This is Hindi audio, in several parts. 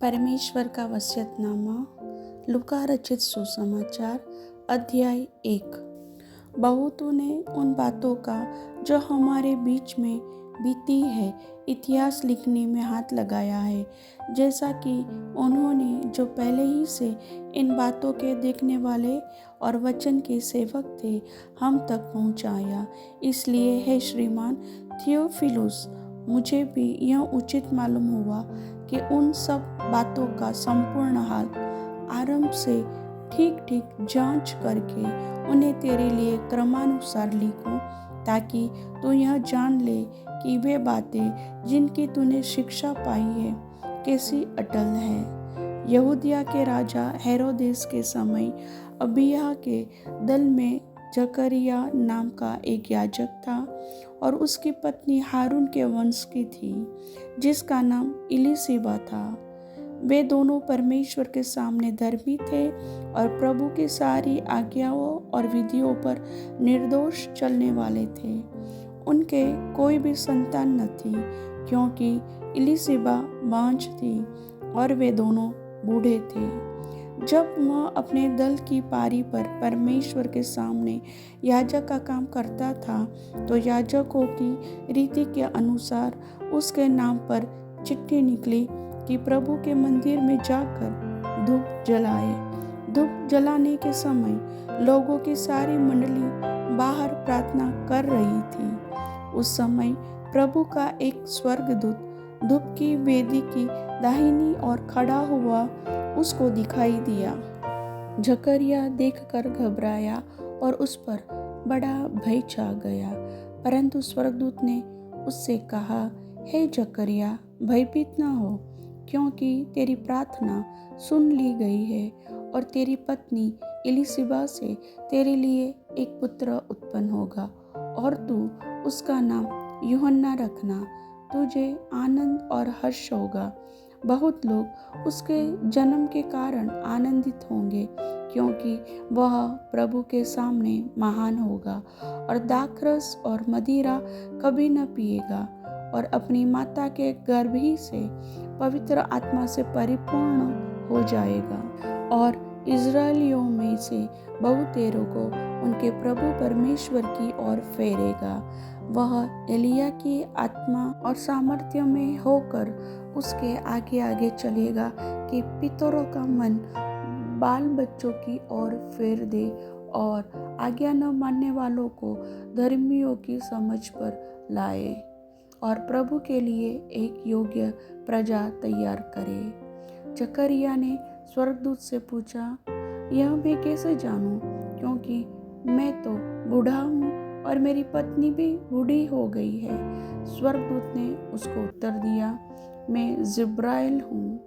परमेश्वर का वसीयतनामा लूका रचित सुसमाचार अध्याय 1। बहुतों ने उन बातों का जो हमारे बीच में बीती है इतिहास लिखने में हाथ लगाया है, जैसा कि उन्होंने जो पहले ही से इन बातों के देखने वाले और वचन के सेवक थे हम तक पहुंचाया। इसलिए है श्रीमान थियोफिलुस, मुझे भी यह उचित मालूम हुआ कि उन सब बातों का संपूर्ण हाल आरंभ से ठीक ठीक जांच करके उन्हें तेरे लिए क्रमानुसार लिखूं, ताकि तू यह जान ले कि वे बातें जिनकी तूने शिक्षा पाई है कैसी अटल है। यहूदिया के राजा हेरोदेस के समय अबिय्याह के दल में जकरिया नाम का एक याजक था और उसकी पत्नी हारून के वंश की थी, जिसका नाम इलीशिबा था। वे दोनों परमेश्वर के सामने धर्मी थे और प्रभु की सारी आज्ञाओं और विधियों पर निर्दोष चलने वाले थे। उनके कोई भी संतान न थी, क्योंकि इलीशिबा बांझ थी और वे दोनों बूढ़े थे। जब वह अपने दल की पारी पर परमेश्वर के सामने याजक का काम करता था, तो याजकों की रीति के अनुसार उसके नाम पर चिट्ठी निकली कि प्रभु के मंदिर में जाकर धूप जलाए। धूप जलाने के समय लोगों की सारी मंडली बाहर प्रार्थना कर रही थी। उस समय प्रभु का एक स्वर्गदूत धूप की वेदी की दाहिनी ओर खड़ा हुआ उसको दिखाई दिया। जकरिया देखकर घबराया और उस पर बड़ा भय छा गया। परंतु स्वर्गदूत ने उससे कहा, हे जकरिया, भयभीत न हो, क्योंकि तेरी प्रार्थना सुन ली गई है और तेरी पत्नी इलीशिबा से तेरे लिए एक पुत्र उत्पन्न होगा और तू उसका नाम यूहन्ना रखना। तुझे आनंद और हर्ष होगा। बहुत लोग उसके जन्म के कारण आनंदित होंगे, क्योंकि वह प्रभु के सामने महान होगा और दाखरस और मदिरा कभी न पिएगा और अपनी माता के गर्भ ही से पवित्र आत्मा से परिपूर्ण हो जाएगा और इज़राइलियों में से बहुतेरों को उनके प्रभु परमेश्वर की ओर फेरेगा। वह एलिया की आत्मा और सामर्थ्य में होकर उसके आगे आगे चलेगा कि पितरों का मन बाल बच्चों की ओर फेर दे और आज्ञा न मानने वालों को धर्मियों की समझ पर लाए और प्रभु के लिए एक योग्य प्रजा तैयार करे। जकरिया ने स्वर्गदूत से पूछा, यह मैं कैसे जानूं, क्योंकि मैं तो बूढ़ा हूँ और मेरी पत्नी भी बूढ़ी हो गई है। स्वर्गदूत ने उसको उत्तर दिया, मैं जिब्राइल हूँ,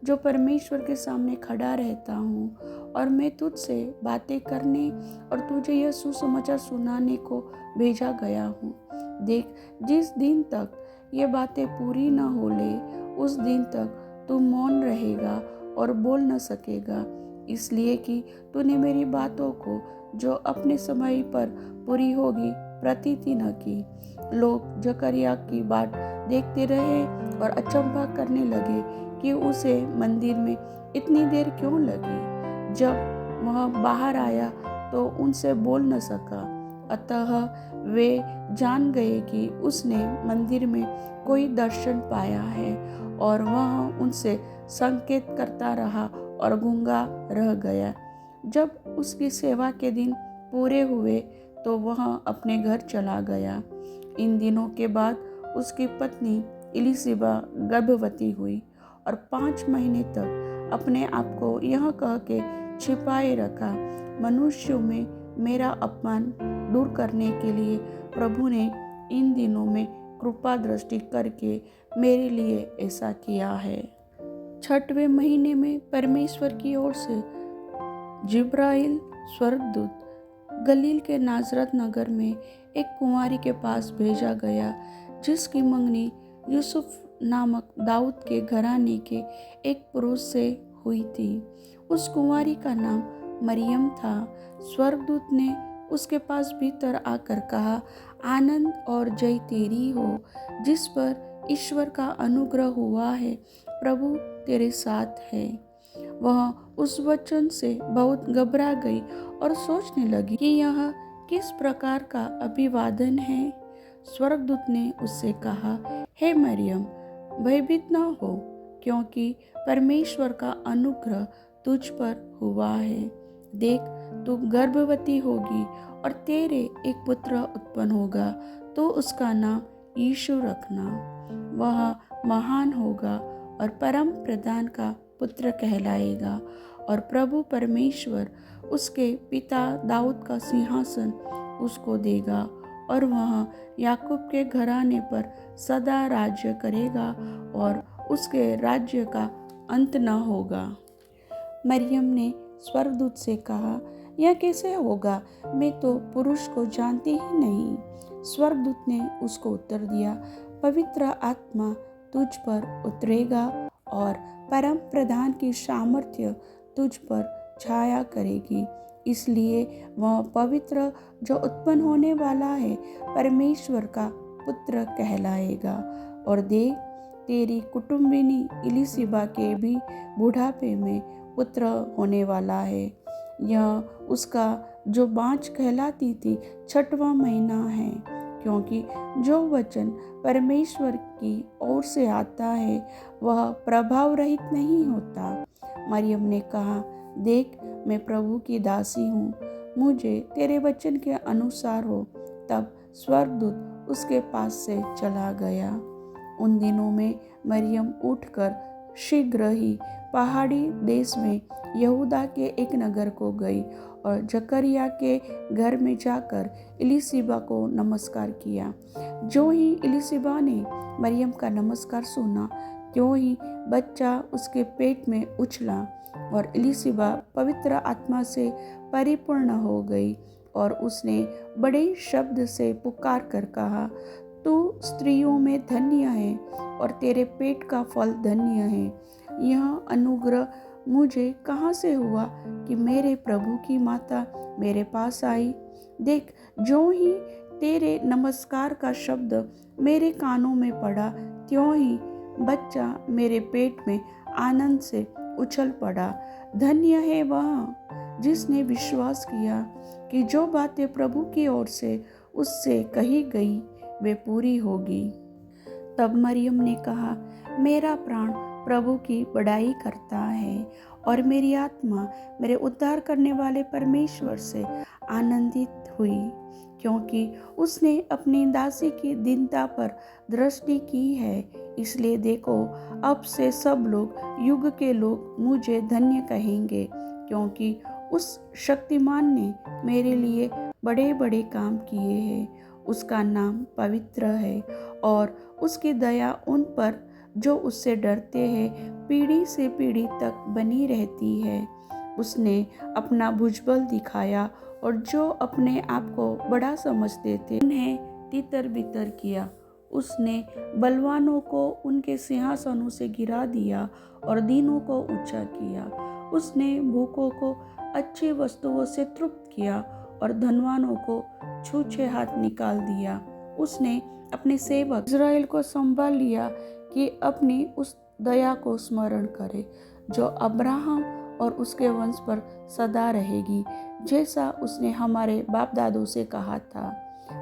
जो परमेश्वर के सामने खड़ा रहता हूँ और मैं तुझसे बातें करने और तुझे यह सुसमाचार सुनाने को भेजा गया हूँ। देख, जिस दिन तक ये बातें पूरी न हो ले, उस दिन तक तू मौन रहेगा और बोल न सकेगा, इसलिए कि तूने मेरी बातों को जो अपने समय पर पूरी होगी प्रतीति न की। लोग जकरिया की बात देखते रहे और अचंभा करने लगे कि उसे मंदिर में इतनी देर क्यों लगी। जब वह बाहर आया तो उनसे बोल न सका, अतः वे जान गए कि उसने मंदिर में कोई दर्शन पाया है, और वह उनसे संकेत करता रहा और गूंगा रह गया। जब उसकी सेवा के दिन पूरे हुए तो वह अपने घर चला गया। इन दिनों के बाद उसकी पत्नी इलीशिबा गर्भवती हुई और 5 महीने तक अपने आप को यह कह के छिपाए रखा, मनुष्यों में मेरा अपमान दूर करने के लिए प्रभु ने इन दिनों में कृपा दृष्टि करके मेरे लिए ऐसा किया है। 6वें महीने में परमेश्वर की ओर से जिब्राइल स्वर्गदूत गलील के नाजरत नगर में एक कुंवारी के पास भेजा गया, जिसकी मंगनी यूसुफ नामक दाऊद के घराने के एक पुरुष से हुई थी। उस कुंवारी का नाम मरियम था। स्वर्गदूत ने उसके पास भीतर आकर कहा, आनंद और जय तेरी हो, जिस पर ईश्वर का अनुग्रह हुआ है। प्रभु तेरे साथ है। वह उस वचन से बहुत घबरा गई और सोचने लगी कि यह किस प्रकार का अभिवादन है। स्वर्गदूत ने उससे कहा, हे मरियम, भयभीत न हो, क्योंकि परमेश्वर का अनुग्रह तुझ पर हुआ है। देख, तू गर्भवती होगी और तेरे एक पुत्र उत्पन्न होगा, तो उसका नाम यीशु रखना। वह महान होगा और परम प्रधान का पुत्र कहलाएगा, और प्रभु परमेश्वर उसके पिता दाऊद का सिंहासन उसको देगा, और वह याकूब के घराने पर सदा राज्य करेगा, और उसके राज्य का अंत न होगा। मरियम ने स्वर्गदूत से कहा, यह कैसे होगा? मैं तो पुरुष को जानती ही नहीं। स्वर्गदूत ने उसको उत्तर दिया, पवित्र आत्मा तुझ पर उतरेगा और परम प्रधान की सामर्थ्य तुझ पर छाया करेगी। इसलिए वह पवित्र जो उत्पन्न होने वाला है परमेश्वर का पुत्र कहलाएगा। और देख, तेरी कुटुंबिनी इलिशिबा के भी बुढ़ापे में पुत्र होने वाला है। यह उसका जो बाँझ कहलाती थी 6वां महीना है, क्योंकि जो वचन परमेश्वर की ओर से आता है वह प्रभाव रहित नहीं होता। मरियम ने कहा, देख, मैं प्रभु की दासी हूँ, मुझे तेरे वचन के अनुसार हो। तब स्वर्गदूत उसके पास से चला गया। उन दिनों में मरियम उठकर शीघ्र ही पहाड़ी देश में यहूदा के एक नगर को गई और जकरिया के घर में जाकर इलिशिबा को नमस्कार किया। जो ही इलिशिबा ने मरियम का नमस्कार सुना, त्यों ही बच्चा उसके पेट में उछला, और इलिशिबा पवित्र आत्मा से परिपूर्ण हो गई, और उसने बड़े शब्द से पुकार कर कहा, तू स्त्रियों में धन्य है और तेरे पेट का फल धन्य है। यह अनुग्रह मुझे कहाँ से हुआ कि मेरे प्रभु की माता मेरे पास आई? देख, जो ही तेरे नमस्कार का शब्द मेरे कानों में पड़ा, त्यों ही बच्चा मेरे पेट में आनंद से उछल पड़ा। धन्य है वह जिसने विश्वास किया कि जो बातें प्रभु की ओर से उससे कही गई वे पूरी होगी। तब मरियम ने कहा, मेरा प्राण प्रभु की बड़ाई करता है, और मेरी आत्मा मेरे उद्धार करने वाले परमेश्वर से आनंदित हुई, क्योंकि उसने अपनी दासी की दीनता पर दृष्टि की है। इसलिए देखो, अब से सब लोग, युग के लोग मुझे धन्य कहेंगे, क्योंकि उस शक्तिमान ने मेरे लिए बड़े बड़े काम किए हैं। उसका नाम पवित्र है, और उसकी दया उन पर जो उससे डरते हैं पीढ़ी से पीढ़ी तक बनी रहती है। उसने अपना भुजबल दिखाया, और जो अपने आप को बड़ा समझते थे उन्हें तितर बितर किया। उसने बलवानों को उनके सिंहासनों से गिरा दिया और दीनों को ऊंचा किया। उसने भूखों को अच्छी वस्तुओं से तृप्त किया और धनवानों को छूछे हाथ निकाल दिया। उसने अपने सेवक इज़राइल को संभाल लिया कि अपनी उस दया को स्मरण करे जो अब्राहम और उसके वंश पर सदा रहेगी, जैसा उसने हमारे बाप दादों से कहा था।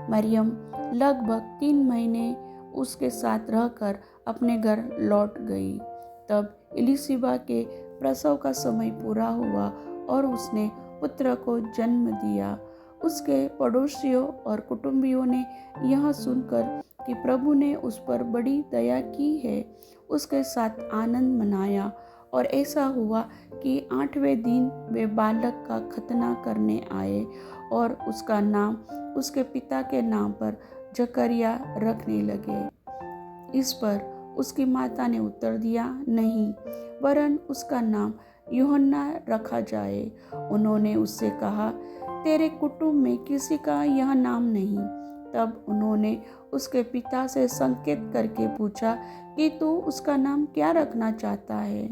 मरियम लगभग 3 महीने उसके साथ रहकर अपने घर लौट गई। तब इलिशिबा के प्रसव का समय पूरा हुआ और उसने पुत्र को जन्म दिया। उसके पड़ोसियों और कुटुंबियों ने यह सुनकर कि प्रभु ने उस पर बड़ी दया की है, उसके साथ आनंद मनाया। और ऐसा हुआ कि 8वें दिन वे बालक का खतना करने आए और उसका नाम उसके पिता के नाम पर जकरिया रखने लगे। इस पर उसकी माता ने उत्तर दिया, नहीं, वरन उसका नाम यूहन्ना रखा जाए। उन्होंने उससे कहा, तेरे कुटुंब में किसी का यह नाम नहीं। तब उन्होंने उसके पिता से संकेत करके पूछा कि तू उसका नाम क्या रखना चाहता है।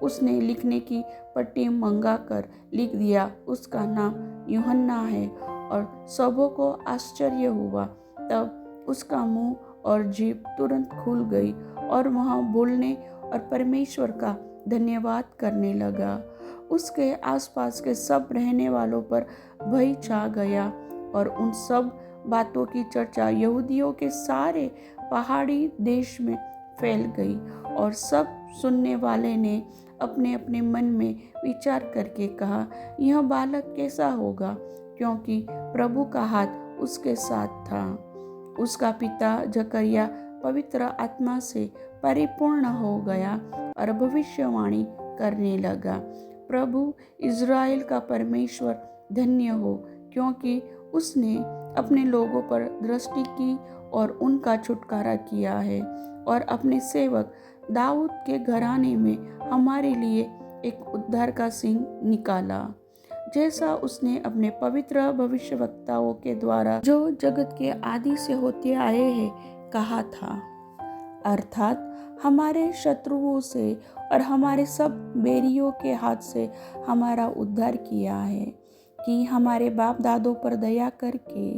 उसने लिखने की पट्टी मंगाकर लिख दिया, उसका नाम यूहन्ना है। और सबों को आश्चर्य हुआ। तब उसका मुंह और जीभ तुरंत खुल गई और वह बोलने और परमेश्वर का धन्यवाद करने लगा। उसके आसपास के सब रहने वालों पर भय छा गया और उन सब बातों की चर्चा यहूदियों के सारे पहाड़ी देश में फैल गई और सब सुनने वाले ने अपने अपने मन में विचार करके कहा, यह बालक कैसा होगा, क्योंकि प्रभु का हाथ उसके साथ था। उसका पिता जकरिया पवित्र आत्मा से परिपूर्ण हो गया और भविष्यवाणी करने लगा, प्रभु इज़राइल का परमेश्वर धन्य हो, क्योंकि उसने अपने लोगों पर दृष्टि की और उनका छुटकारा किया है और अपने सेवक दाऊद के घराने में हमारे लिए एक उद्धार का सिंह निकाला, जैसा उसने अपने पवित्र भविष्यवक्ताओं के द्वारा जो जगत के आदि से होते आए हैं कहा था, अर्थात हमारे शत्रुओं से और हमारे सब बैरियों के हाथ से हमारा उद्धार किया है, कि हमारे बाप दादों पर दया करके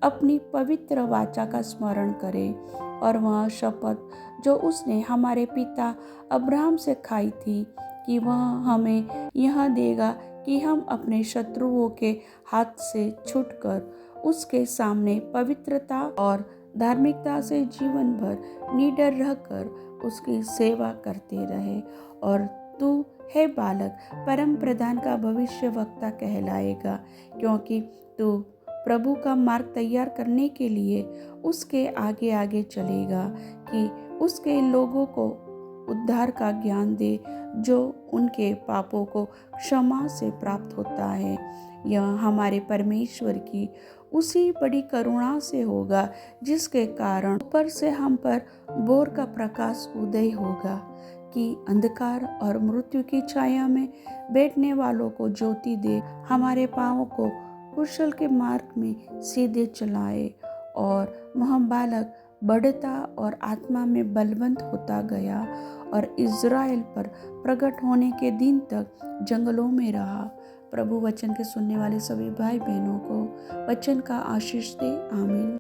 अपनी पवित्र वाचा का स्मरण करे और वह शपथ जो उसने हमारे पिता अब्राहम से खाई थी कि वह हमें यह देगा कि हम अपने शत्रुओं के हाथ से छूटकर उसके सामने पवित्रता और धार्मिकता से जीवन भर निडर रहकर उसकी सेवा करते रहे। और तू हे बालक परम प्रधान का भविष्यवक्ता कहलाएगा, क्योंकि तू प्रभु का मार्ग तैयार करने के लिए उसके आगे आगे चलेगा, कि उसके लोगों को उद्धार का ज्ञान दे जो उनके पापों को क्षमा से प्राप्त होता है। यह हमारे परमेश्वर की उसी बड़ी करुणा से होगा जिसके कारण ऊपर से हम पर बोर का प्रकाश उदय होगा, कि अंधकार और मृत्यु की छाया में बैठने वालों को ज्योति दे, हमारे पाँवों को कुशल के मार्ग में सीधे चलाए। और वह बालक बढ़ता और आत्मा में बलवंत होता गया और इज़राइल पर प्रकट होने के दिन तक जंगलों में रहा। प्रभु वचन के सुनने वाले सभी भाई बहनों को वचन का आशीष दे, आमीन।